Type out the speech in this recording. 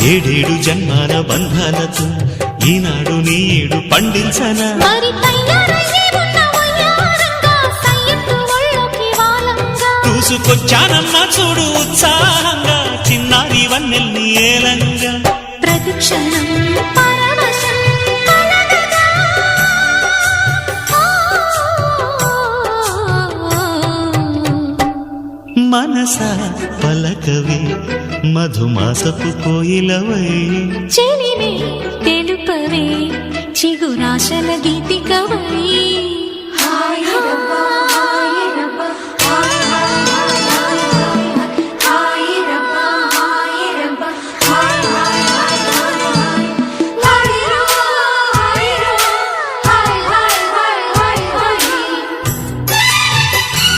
ఏడేడు జన్మాల బంధాలతో ఈనాడు నీడు పండించనా మరి తయారయ్యే ఉన్న వయ్యారంగా సయ్యత్తు ఒళ్ళోకి వాలంగా చూసుకొచ్చానమ్మా చూడు ఉత్సాహంగా చిన్నారి వన్నెల్ని ఏలంగా ప్రతిక్షణం పరవశం కలగగా మనసా పలకవే మధుమాసపు కోయిలవై చెలిమే తెలుపవే చిగురాశల గీతికవై